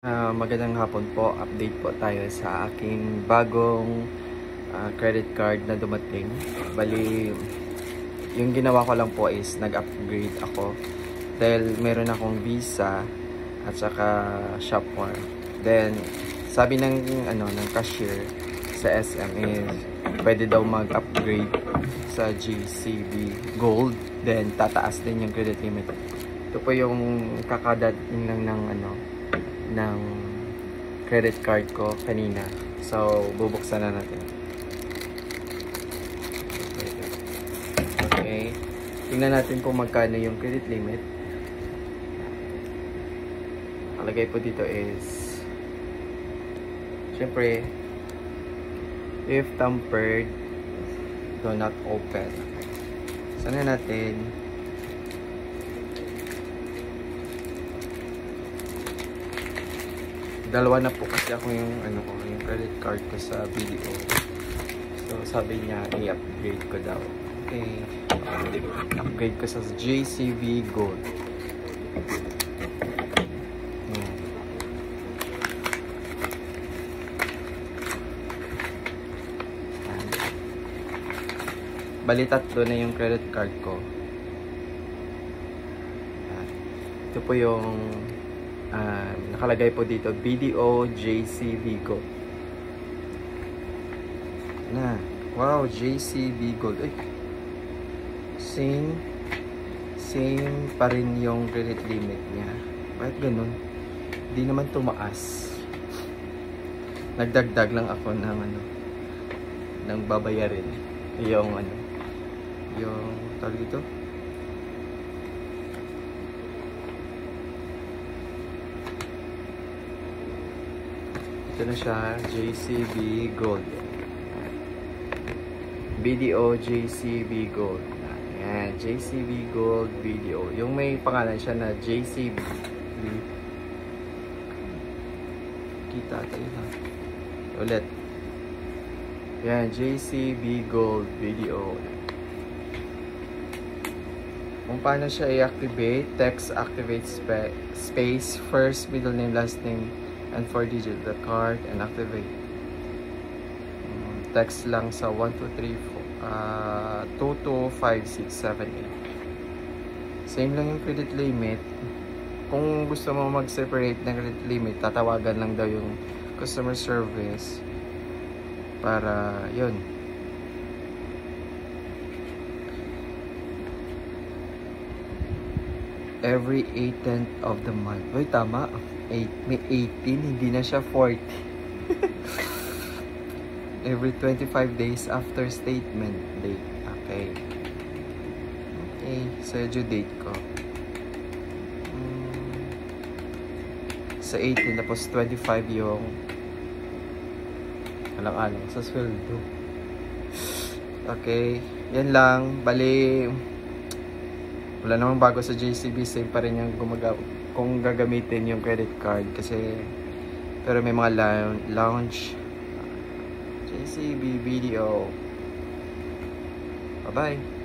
Magandang hapon po. Update po tayo sa aking bagong credit card na dumating. Bali, yung ginawa ko lang po is nag-upgrade ako dahil meron akong Visa at saka Shopware. Then, sabi ng cashier sa SM is pwede daw mag-upgrade sa GCB Gold. Then, tataas din yung credit limit. Ito po yung kakadating lang ng credit card ko kanina. So, bubuksan na natin. Okay. Tingnan natin kung magkano yung credit limit. Nakalagay po dito is syempre, if tampered, do not open. Sana natin dalawa na po kasi ako yung yung credit card ko sa BDO. So sabi niya i-upgrade ko daw. Okay. Upgrade ko sa JCB Gold. Bali tatlo na yung credit card ko. Ito po yung nakalagay po dito BDO JCB Gold na. Wow, JCB Gold. Ay, same pa rin yung credit limit niya. Bakit ganun? Hindi naman tumaas. Nagdagdag lang ako ng babayarin yung yung tawag dito. Ito na siya, JCB Gold. BDO JCB Gold. Ayan, JCB Gold BDO. Yung may pangalan siya na JCB. Kita tayo na. Ulit. Ayan, JCB Gold BDO. Kung paano siya i-activate, text activate space, first, middle name, last name, and 4 digit the card and activate. Text lang sa 123 same lang yung credit limit. Kung gusto mo mag-separate ng credit limit, tatawagan lang daw yung customer service para yun. Every 18th of the month. Uy, tama. May 18, hindi na siya 40. Every 25 days after statement date. Okay. Okay, sa due date ko. Sa 18, tapos 25 yung alang-alang sa sweldo. Okay, yan lang. Bali, wala namang bago sa JCB. Same pa rin yung kung gagamitin yung credit card kasi pero may mga lounge. JCB BDO. Bye bye.